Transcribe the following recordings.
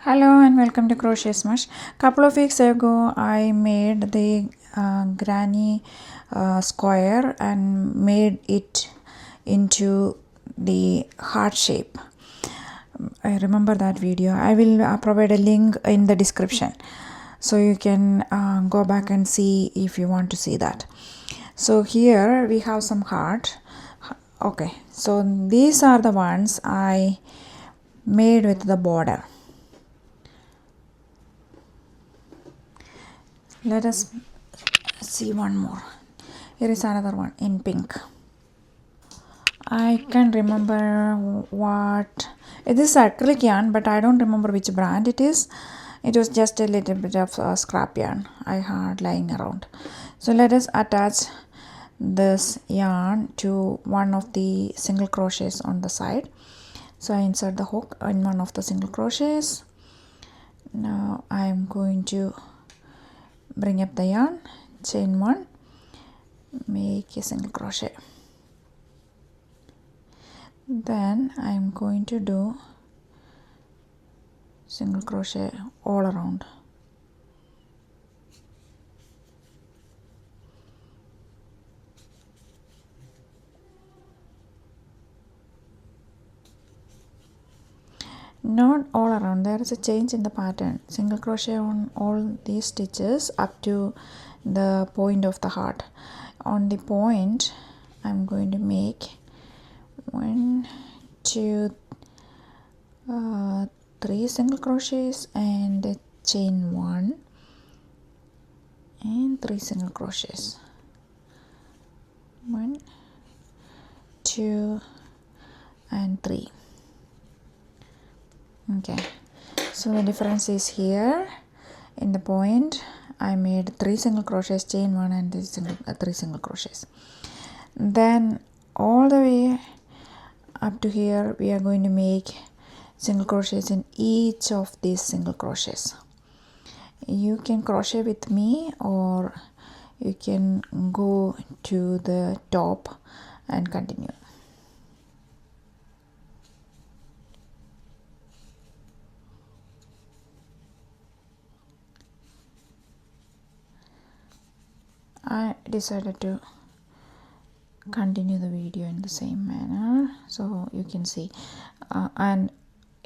Hello and welcome to Crochet Smash. Couple of weeks ago I made the granny square and made it into the heart shape. I remember that video. I will provide a link in the description so you can go back and see if you want to see that. So here we have some heart. Okay, so these are the ones I made with the border. Let us see one more. Here is another one in pink. I can remember what it is, acrylic yarn, but I don't remember which brand it is. It was just a little bit of scrap yarn I had lying around. So let us attach this yarn to one of the single crochets on the side. So I insert the hook in one of the single crochets. Now I am going to bring up the yarn, chain one, make a single crochet. Then I'm going to do single crochet all around. Not all around, there is a change in the pattern. Single crochet on all these stitches up to the point of the heart. On the point I'm going to make 1 2 3 single crochets and chain 1 and 3 single crochets. 1 2 and 3. Okay, so the difference is here in the point I made 3 single crochets, chain 1 and 3 single crochets. Then all the way up to here we are going to make single crochets in each of these single crochets. You can crochet with me or you can go to the top and continue. I decided to continue the video in the same manner so you can see, and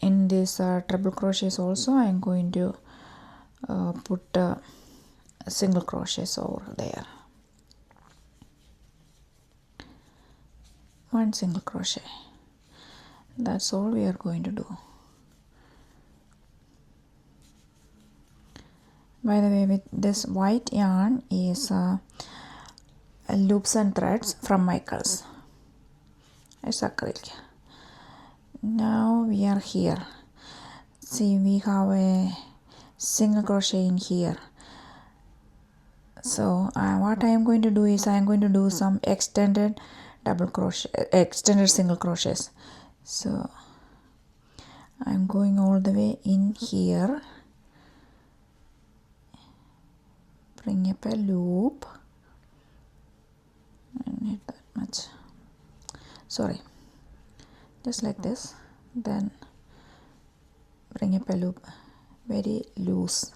in this treble crochets also I am going to put single crochets over there. 1 single crochet, that's all we are going to do. By the way, with this white yarn is loops and threads from Michaels. It's acrylic. Now we are here. See, we have a single crochet in here. So what I am going to do is I am going to do some extended double crochet, extended single crochets. So I am going all the way in here. Bring up a loop and not that much, sorry, just like this. Then bring up a loop, very loose,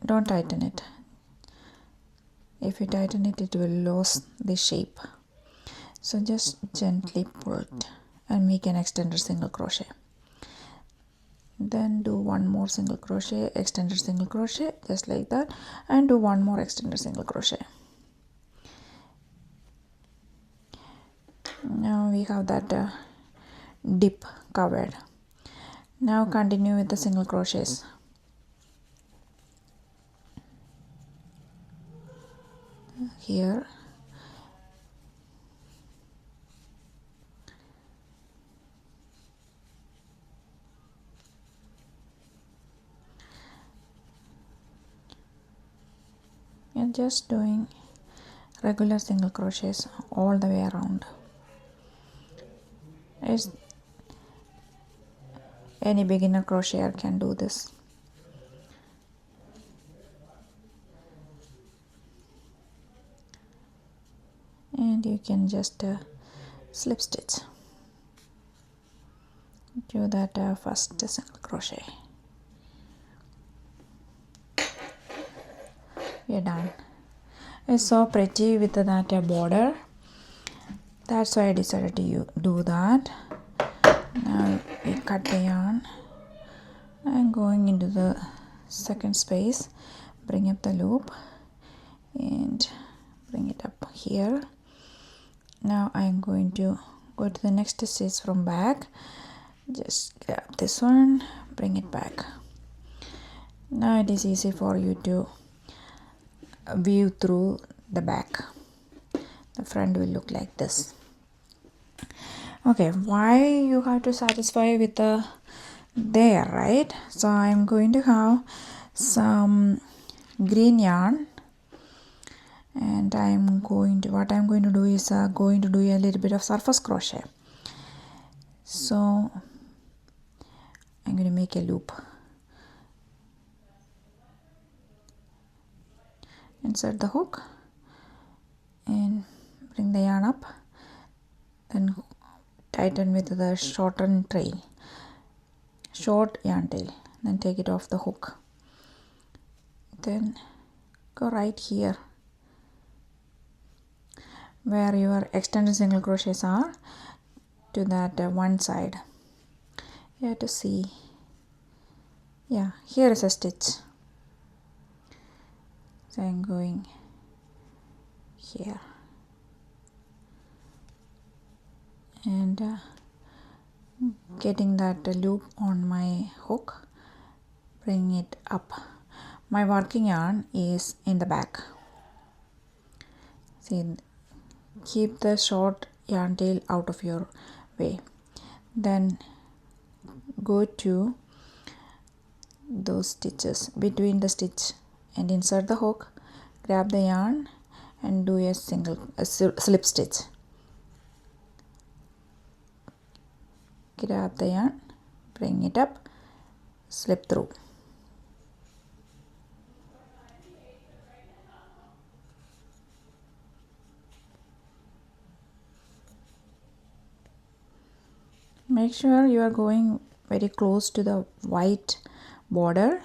don't tighten it. If you tighten it, it will lose the shape. So just gently pull it and make an extended single crochet. Then do one more single crochet, extended single crochet, just like that, and do one more extended single crochet. Now we have that dip covered. Now continue with the single crochets. Here you're just doing regular single crochets all the way around. It's any beginner crocheter can do this. And you can just slip stitch. do that first single crochet. We're done. It's so pretty with that border. That's why I decided to do that. Now we cut the yarn and going into the second space, bring up the loop and bring it up here. Now I'm going to go to the next stitch from back. Just grab this one, bring it back. Now it is easy for you to view through the back. The front will look like this. Okay, why you have to satisfy with the there, right? So I'm going to have some green yarn, and what I'm going to do is going to do a little bit of surface crochet. So I'm going to make a loop, insert the hook and bring the yarn up, then tighten with the short yarn tail, then take it off the hook, then go right here where your extended single crochets are to that one side. You have to see, yeah, here is a stitch. So I'm going here and getting that loop on my hook, bring it up. My working yarn is in the back. See, keep the short yarn tail out of your way. Then go to those stitches between the stitch and insert the hook, grab the yarn and do a slip stitch. Grab the yarn, bring it up, slip through. Make sure you are going very close to the white border.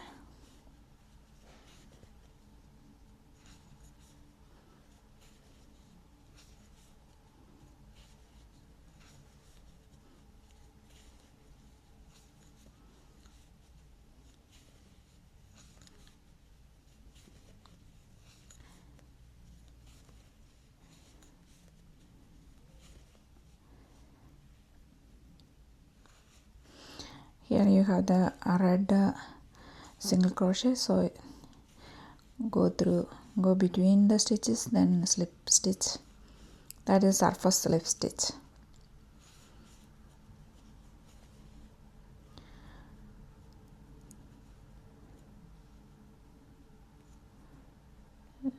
Here you have the red single crochet, so go between the stitches, then slip stitch. That is surface slip stitch. Okay.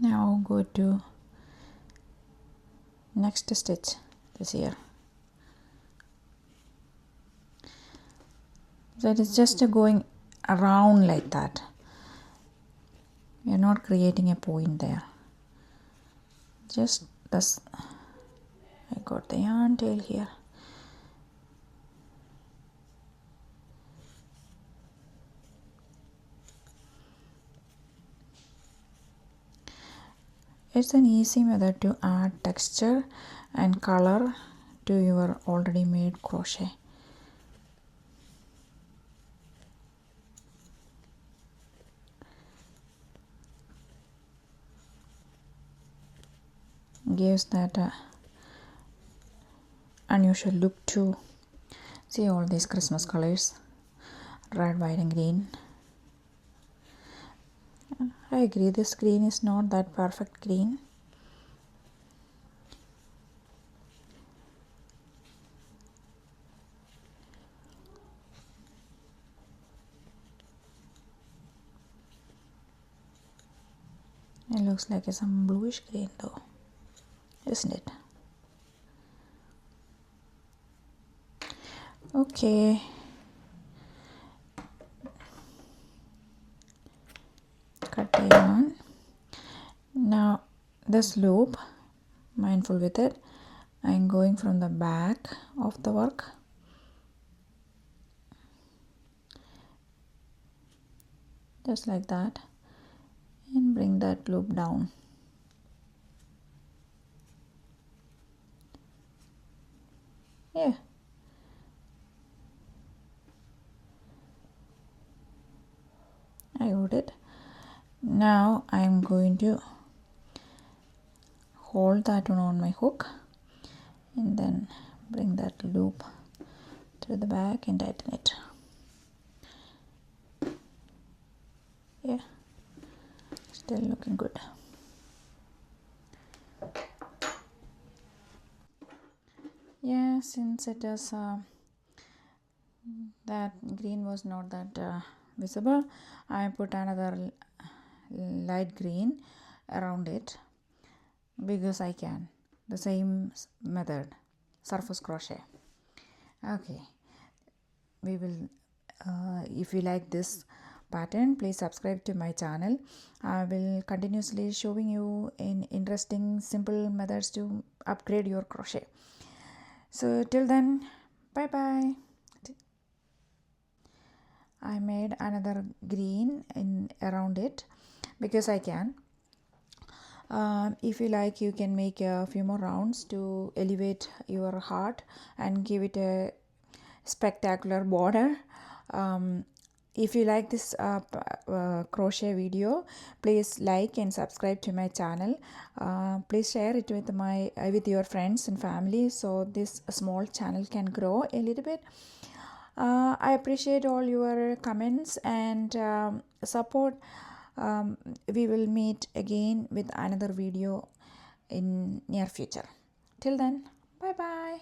Now go to next stitch, this here. So it is just going around like that. We are not creating a point there. Just this. I got the yarn tail here. It's an easy method to add texture and color to your already made crochet. Gives that unusual look too. See all these Christmas colors, red, white and green. I agree, this green is not that perfect green. It looks like some bluish green though, isn't it? Okay, cut the yarn. Now this loop, mindful with it, I'm going from the back of the work just like that and bring that loop down. Yeah, I got it. Now I'm going to hold that one on my hook and then bring that loop to the back and tighten it. Yeah, still looking good. Yeah, since it is that green was not that visible, I put another light green around it because I can. The same method, surface crochet. Okay, we will if you like this pattern, please subscribe to my channel. I will continuously showing you in interesting simple methods to upgrade your crochet. So till then, bye bye. I made another green in around it because I can. If you like, you can make a few more rounds to elevate your heart and give it a spectacular border. If you like this crochet video, please like and subscribe to my channel. Please share it with with your friends and family so this small channel can grow a little bit. I appreciate all your comments and support. We will meet again with another video in near future. Till then, bye bye.